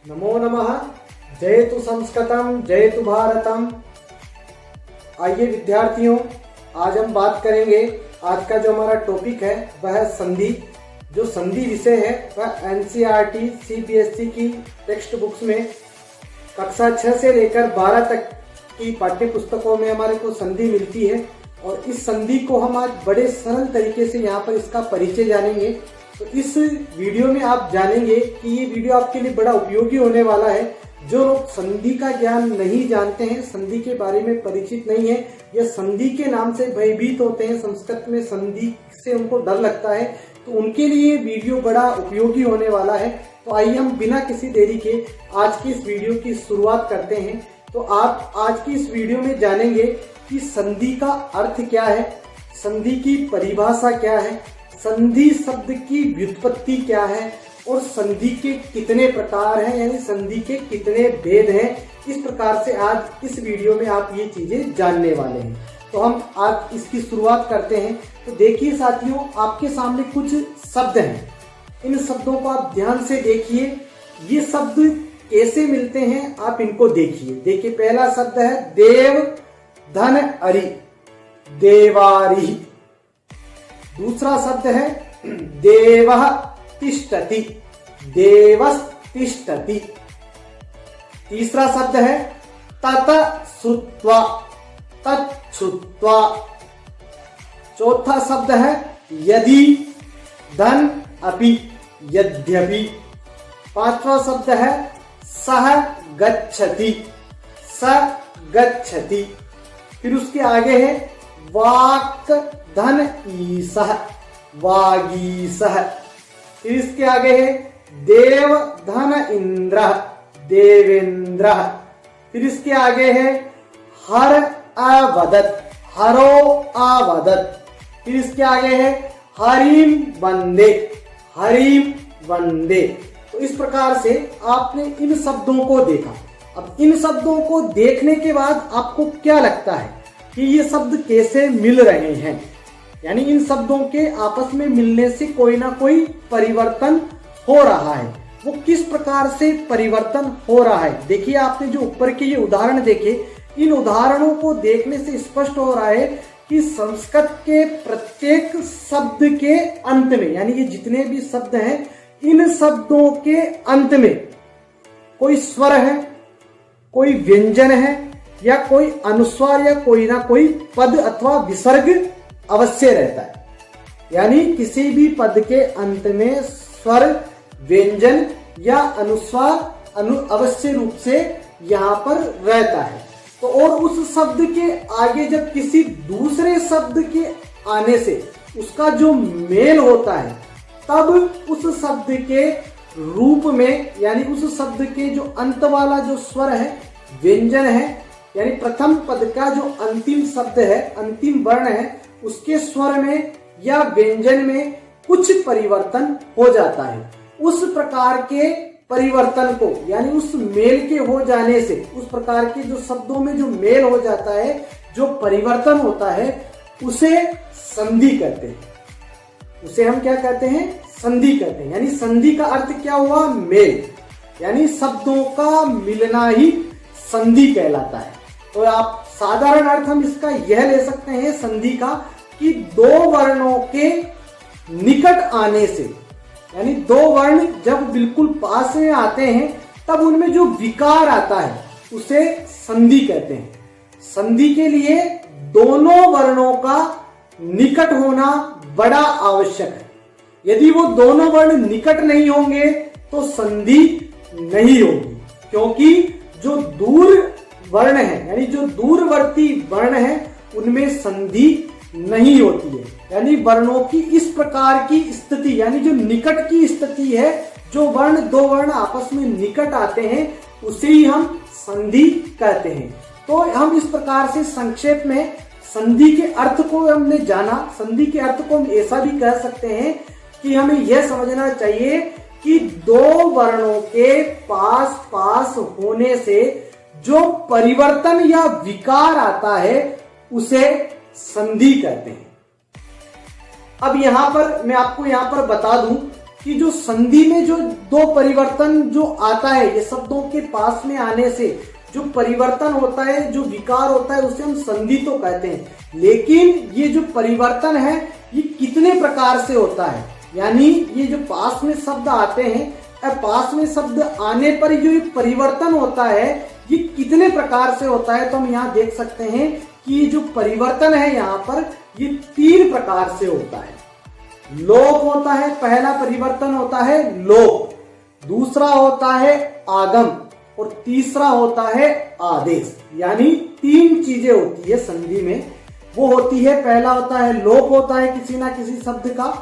नमो नमः। जयतु संस्कृतम जयतु भारतम। आइए विद्यार्थियों, आज हम बात करेंगे। आज का जो हमारा टॉपिक है वह है संधि। जो संधि विषय है वह एनसीईआरटी सीबीएसई की टेक्स्ट बुक्स में कक्षा 6 से लेकर 12 तक की पाठ्य पुस्तकों में हमारे को संधि मिलती है। और इस संधि को हम आज बड़े सरल तरीके से यहाँ पर इसका परिचय जानेंगे। तो इस वीडियो में आप जानेंगे कि ये वीडियो आपके लिए बड़ा उपयोगी होने वाला है। जो लोग संधि का ज्ञान नहीं जानते हैं, संधि के बारे में परिचित नहीं है या संधि के नाम से भयभीत होते हैं, संस्कृत में संधि से उनको डर लगता है, तो उनके लिए वीडियो बड़ा उपयोगी होने वाला है। तो आइए हम बिना किसी देरी के आज की इस वीडियो की शुरुआत करते हैं। तो आप आज की इस वीडियो में जानेंगे कि संधि का अर्थ क्या है, संधि की परिभाषा क्या है, संधि शब्द की व्युत्पत्ति क्या है और संधि के कितने प्रकार हैं, यानी संधि के कितने भेद हैं। इस प्रकार से आज इस वीडियो में आप ये चीजें जानने वाले हैं। तो हम आज इसकी शुरुआत करते हैं। तो देखिए साथियों, आपके सामने कुछ शब्द हैं। इन शब्दों को आप ध्यान से देखिए। ये शब्द कैसे मिलते हैं आप इनको देखिए। देखिए, पहला शब्द है देव धन अरि, देवारी। दूसरा शब्द है देवः तिष्ठति, देवस् तिष्ठति। तीसरा शब्द है तत श्रुत्वा, तच्छ्रुत्वा। चौथा शब्द है यदि धन अपि, यद्यपि। पांचवा शब्द है सह गच्छति, स गच्छति। फिर उसके आगे है वाक् धन ईसः, वागीसः। फिर इसके आगे है देव धन इंद्र, देवेंद्र। फिर इसके आगे है हर अवदत्, हरो अवदत्। फिर इसके आगे है हरिम वंदे, हरिम वंदे। तो इस प्रकार से आपने इन शब्दों को देखा। अब इन शब्दों को देखने के बाद आपको क्या लगता है कि ये शब्द कैसे मिल रहे हैं, यानी इन शब्दों के आपस में मिलने से कोई ना कोई परिवर्तन हो रहा है। वो किस प्रकार से परिवर्तन हो रहा है, देखिए आपने जो ऊपर के ये उदाहरण देखे, इन उदाहरणों को देखने से स्पष्ट हो रहा है कि संस्कृत के प्रत्येक शब्द के अंत में, यानी ये जितने भी शब्द हैं, इन शब्दों के अंत में कोई स्वर है, कोई व्यंजन है या कोई अनुस्वार या कोई ना कोई पद अथवा विसर्ग अवश्य रहता है। यानी किसी भी पद के अंत में स्वर, व्यंजन या अनुस्वार अवश्य रूप से यहाँ पर रहता है। तो और उस शब्द के आगे जब किसी दूसरे शब्द के आने से उसका जो मेल होता है, तब उस शब्द के रूप में, यानी उस शब्द के जो अंत वाला जो स्वर है, व्यंजन है, यानी प्रथम पद का जो अंतिम शब्द है, अंतिम वर्ण है, उसके स्वर में या व्यंजन में कुछ परिवर्तन हो जाता है। उस प्रकार के परिवर्तन को, यानी उस मेल के हो जाने से, उस प्रकार के जो शब्दों में जो मेल हो जाता है, जो परिवर्तन होता है, उसे संधि कहते हैं। उसे हम क्या कहते हैं? संधि कहते हैं। यानी संधि का अर्थ क्या हुआ? मेल, यानी शब्दों का मिलना ही संधि कहलाता है। तो आप साधारण अर्थ हम इसका यह ले सकते हैं संधि का, कि दो वर्णों के निकट आने से, यानी दो वर्ण जब बिल्कुल पास में आते हैं, तब उनमें जो विकार आता है उसे संधि कहते हैं। संधि के लिए दोनों वर्णों का निकट होना बड़ा आवश्यक है। यदि वो दोनों वर्ण निकट नहीं होंगे तो संधि नहीं होगी, क्योंकि जो दूर वर्ण है, यानी जो दूरवर्ती वर्ण है, उनमें संधि नहीं होती है। यानी वर्णों की इस प्रकार की स्थिति, यानी जो निकट की स्थिति है, जो वर्ण, दो वर्ण आपस में निकट आते हैं, उसे ही हम संधि कहते हैं। तो हम इस प्रकार से संक्षेप में संधि के अर्थ को हमने जाना। संधि के अर्थ को हम ऐसा भी कह सकते हैं कि हमें यह समझना चाहिए कि दो वर्णों के पास पास होने से जो परिवर्तन या विकार आता है, उसे संधि कहते हैं। अब यहां पर मैं आपको यहां पर बता दूं कि जो संधि में जो दो परिवर्तन जो आता है, ये शब्दों के पास में आने से जो परिवर्तन होता है, जो विकार होता है, उसे हम संधि तो कहते हैं। लेकिन ये जो परिवर्तन है ये कितने प्रकार से होता है, यानी ये जो पास में शब्द आते हैं, पास में शब्द आने पर जो ये परिवर्तन होता है ये कितने प्रकार से होता है। तो हम यहाँ देख सकते हैं कि ये जो परिवर्तन है यहाँ पर ये 3 प्रकार से होता है। लोप होता है, पहला परिवर्तन होता है लोप, दूसरा होता है आगम और तीसरा होता है आदेश। यानी 3 चीजें होती है संधि में। वो होती है, पहला होता है लोप होता है किसी ना किसी शब्द का,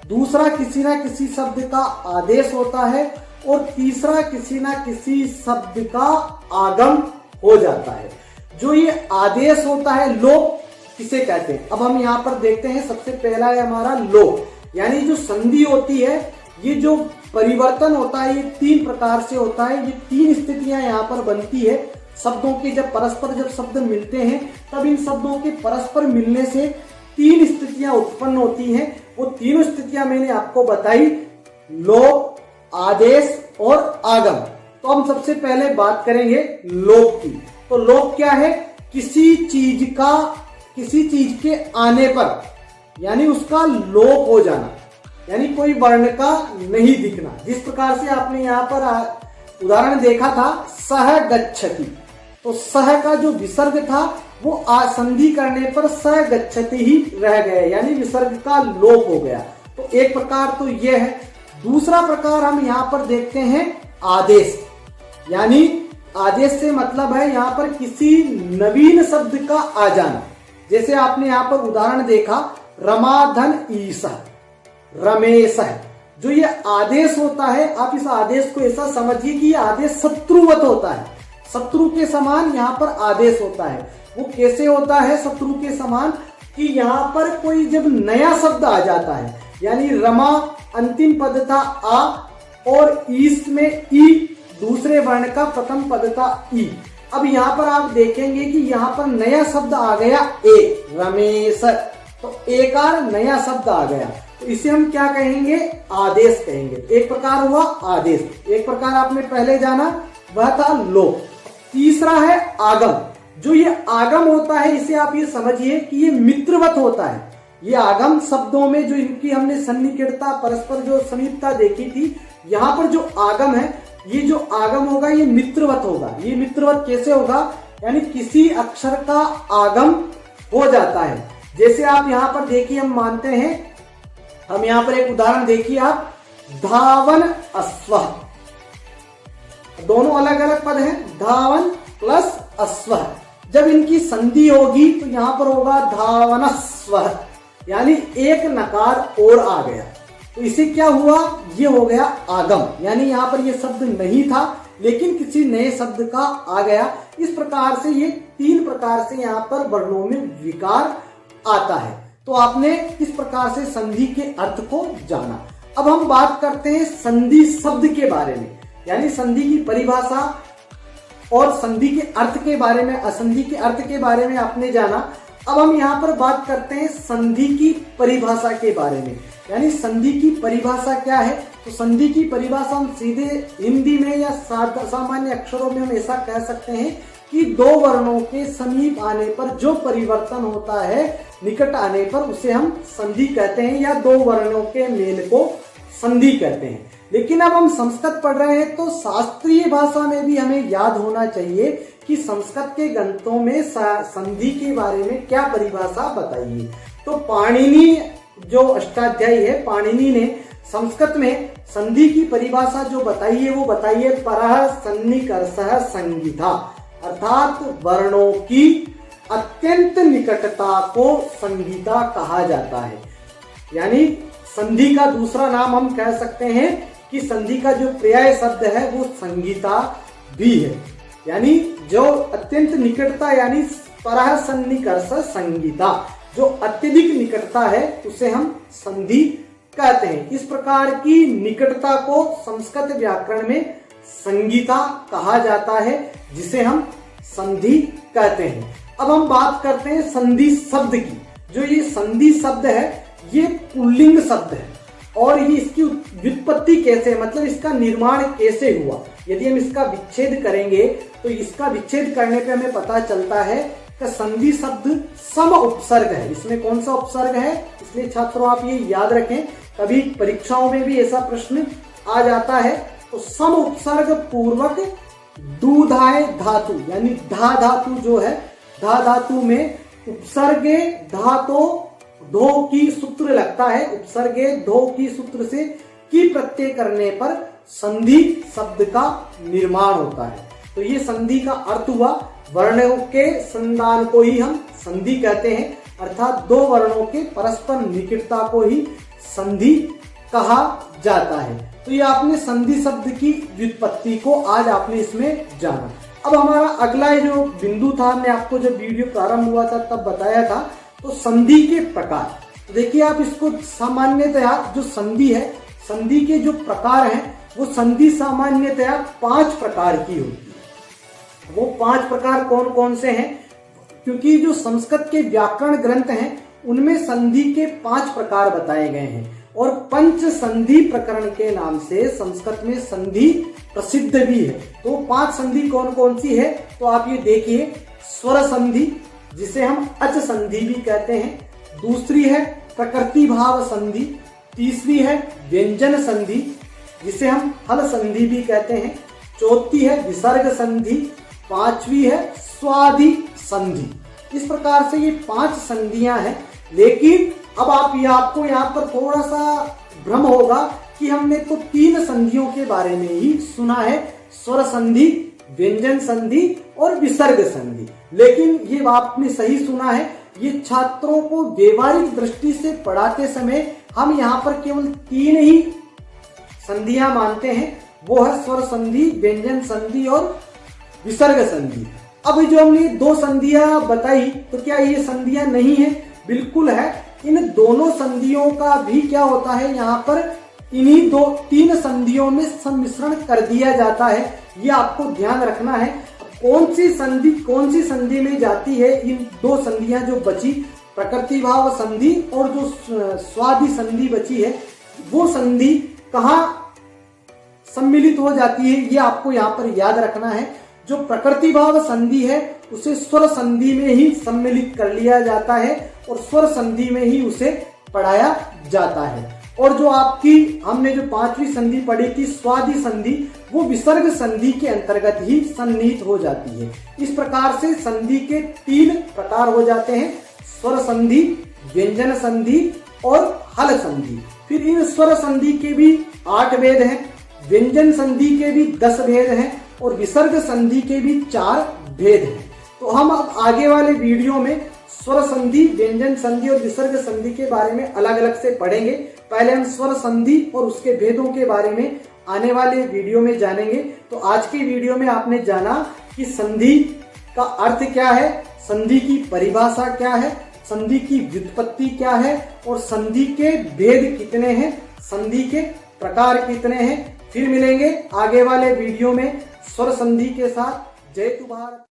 दूसरा किसी ना किसी शब्द का आदेश होता है और तीसरा किसी ना किसी शब्द का आगम हो जाता है। जो ये आदेश होता है लोप किसे कहते हैं, अब हम यहाँ पर देखते हैं। सबसे पहला है हमारा लोप, यानी जो संधि होती है, ये जो परिवर्तन होता है ये 3 प्रकार से होता है। ये 3 स्थितियां यहाँ पर बनती है शब्दों के, जब परस्पर जब शब्द मिलते हैं तब इन शब्दों के परस्पर मिलने से 3 स्थितियां उत्पन्न होती हैं। वो तीनों स्थितियां मैंने आपको बताई, लोप, आदेश और आगम। तो हम सबसे पहले बात करेंगे लोप की। तो लोप क्या है, किसी चीज के आने पर, यानी उसका लोप हो जाना, यानी कोई वर्ण का नहीं दिखना। जिस प्रकार से आपने यहाँ पर उदाहरण देखा था सह गच्छति, तो सह का जो विसर्ग था वो संधि करने पर सह गच्छति ही रह गया, यानी विसर्ग का लोप हो गया। तो एक प्रकार तो यह है। दूसरा प्रकार हम यहाँ पर देखते हैं आदेश, यानी आदेश से मतलब है यहाँ पर किसी नवीन शब्द का आ जाना। जैसे आपने यहाँ पर उदाहरण देखा रमाधन ईसा, रमेश है। जो ये आदेश होता है, आप इस आदेश को ऐसा समझिए कि ये आदेश शत्रुवत होता है, शत्रु के समान यहाँ पर आदेश होता है। वो कैसे होता है शत्रु के समान, कि यहाँ पर कोई जब नया शब्द आ जाता है, यानी रमा अंतिम पद था आ और ईस में ई दूसरे वर्ण का प्रथम पद था ई। अब यहाँ पर आप देखेंगे कि यहाँ पर नया शब्द आ गया ए, रमेश, तो एकार नया शब्द आ गया, तो इसे हम क्या कहेंगे, आदेश कहेंगे। एक प्रकार हुआ आदेश, एक प्रकार आपने पहले जाना वह था लोप। तीसरा है आगम। जो ये आगम होता है इसे आप ये समझिए कि ये मित्रवत होता है। ये आगम शब्दों में जो इनकी हमने सन्निकटता परस्पर जो समीपता देखी थी, यहाँ पर जो आगम है, ये जो आगम होगा ये मित्रवत होगा। ये मित्रवत कैसे होगा, यानी किसी अक्षर का आगम हो जाता है। जैसे आप यहाँ पर देखिए, हम मानते हैं, हम यहाँ पर एक उदाहरण देखिए आप, धावन अश्व, दोनों अलग अलग पद हैं, धावन प्लस अश्व। जब इनकी संधि होगी तो यहाँ पर होगा धावनस्व, यानी एक नकार और आ गया, तो इसे क्या हुआ, ये हो गया आगम। यानी यहाँ पर ये शब्द नहीं था लेकिन किसी नए शब्द का आ गया। इस प्रकार से ये 3 प्रकार से यहाँ पर वर्णों में विकार आता है। तो आपने इस प्रकार से संधि के अर्थ को जाना। अब हम बात करते हैं संधि शब्द के बारे में, यानी संधि की परिभाषा और संधि के अर्थ के बारे में, असंधि के अर्थ के बारे में आपने जाना। अब हम यहाँ पर बात करते हैं संधि की परिभाषा के बारे में, यानी संधि की परिभाषा क्या है। तो संधि की परिभाषा हम सीधे हिंदी में या सामान्य अक्षरों में हम ऐसा कह सकते हैं कि 2 वर्णों के समीप आने पर जो परिवर्तन होता है, निकट आने पर, उसे हम संधि कहते हैं, या 2 वर्णों के मेल को संधि कहते हैं। लेकिन अब हम संस्कृत पढ़ रहे हैं तो शास्त्रीय भाषा में भी हमें याद होना चाहिए कि संस्कृत के ग्रंथों में संधि के बारे में क्या परिभाषा बताइए। तो पाणिनि जो अष्टाध्यायी है, पाणिनि ने संस्कृत में संधि की परिभाषा जो बताई है वो बताई है परः सन्निकर्षः संगीता, अर्थात वर्णों की अत्यंत निकटता को संगीता कहा जाता है। यानी संधि का दूसरा नाम हम कह सकते हैं कि संधि का जो पर्याय शब्द है वो संगीता भी है, यानी जो अत्यंत निकटता, यानी परः सन्निकर्ष संगीता, जो अत्यधिक निकटता है उसे हम संधि कहते हैं। इस प्रकार की निकटता को संस्कृत व्याकरण में संगीता कहा जाता है, जिसे हम संधि कहते हैं। अब हम बात करते हैं संधि शब्द की। जो ये संधि शब्द है ये पुल्लिंग शब्द है। और ये इसकी व्युत्पत्ति कैसे, मतलब इसका निर्माण कैसे हुआ। यदि हम इसका विच्छेद करेंगे तो इसका विच्छेद करने पे हमें पता चलता है कि संधि शब्द सम उपसर्ग है। इसमें कौन सा उपसर्ग है, इसलिए छात्रों आप ये याद रखें, कभी परीक्षाओं में भी ऐसा प्रश्न आ जाता है। तो सम उपसर्ग पूर्वक दूधाय धातु, यानी धा धातु जो है, धा धातु में उपसर्गे धातो धो की सूत्र लगता है। उपसर्गे धो की सूत्र से की प्रत्यय करने पर संधि शब्द का निर्माण होता है। तो ये संधि का अर्थ हुआ, वर्णों के संधान को ही हम संधि कहते हैं, अर्थात दो वर्णों के परस्पर निकटता को ही संधि कहा जाता है। तो ये आपने संधि शब्द की व्युत्पत्ति को आज आपने इसमें जाना। अब हमारा अगला जो बिंदु था, हमने आपको जब वीडियो प्रारंभ हुआ था तब बताया था, तो संधि के प्रकार। तो देखिए आप इसको सामान्यतया जो संधि है, संधि के जो प्रकार हैं वो संधि सामान्यतया 5 प्रकार की होती है। वो 5 प्रकार कौन कौन से हैं, क्योंकि जो संस्कृत के व्याकरण ग्रंथ हैं उनमें संधि के 5 प्रकार बताए गए हैं और पंच संधि प्रकरण के नाम से संस्कृत में संधि प्रसिद्ध भी है। तो 5 संधि कौन कौन सी है, तो आप ये देखिए, स्वर संधि जिसे हम अच संधि भी कहते हैं, दूसरी है प्रकृति भाव संधि, तीसरी है व्यंजन संधि जिसे हम हल संधि भी कहते हैं, चौथी है विसर्ग संधि, पांचवी है स्वादि संधि। इस प्रकार से ये 5 संधियां हैं। लेकिन अब आपको यहाँ पर थोड़ा सा भ्रम होगा कि हमने तो 3 संधियों के बारे में ही सुना है, स्वर संधि, व्यंजन संधि और विसर्ग संधि। लेकिन ये आपने सही सुना है, ये छात्रों को व्यवहारिक दृष्टि से पढ़ाते समय हम यहाँ पर केवल 3 ही संधियां मानते हैं, वो है स्वर संधि, व्यंजन संधि और विसर्ग संधि। अब जो हमने 2 संधियां बताई, तो क्या ये संधियां नहीं है? बिल्कुल है। इन दोनों संधियों का भी क्या होता है, यहाँ पर इन्हीं 3 संधियों में सम्मिश्रण कर दिया जाता है। ये आपको ध्यान रखना है। कौन सी संधि में जाती है इन 2 संधियां जो बची, प्रकृति भाव संधि और जो स्वादि संधि बची है, वो संधि कहाँ सम्मिलित हो जाती है, ये आपको यहाँ पर याद रखना है। जो प्रकृति भाव संधि है उसे स्वर संधि में ही सम्मिलित कर लिया जाता है और स्वर संधि में ही उसे पढ़ाया जाता है। और जो आपकी हमने जो 5वीं संधि पढ़ी थी स्वादि संधि, वो विसर्ग संधि के अंतर्गत ही सन्निहित हो जाती है। इस प्रकार से संधि के 3 प्रकार हो जाते हैं, स्वर संधि, व्यंजन संधि और हल संधि। फिर इन स्वर संधि के भी 8 भेद हैं, व्यंजन संधि के भी 10 भेद हैं और विसर्ग संधि के भी 4 भेद हैं। तो हम अब आगे वाले वीडियो में स्वर संधि, व्यंजन संधि और विसर्ग संधि के बारे में अलग अलग से पढ़ेंगे। पहले हम स्वर संधि और उसके भेदों के बारे में आने वाले वीडियो में जानेंगे। तो आज की वीडियो में आपने जाना कि संधि का अर्थ क्या है, संधि की परिभाषा क्या है, संधि की व्युत्पत्ति क्या है और संधि के भेद कितने हैं, संधि के प्रकार कितने हैं। फिर मिलेंगे आगे वाले वीडियो में स्वर संधि के साथ। जय तु भारत।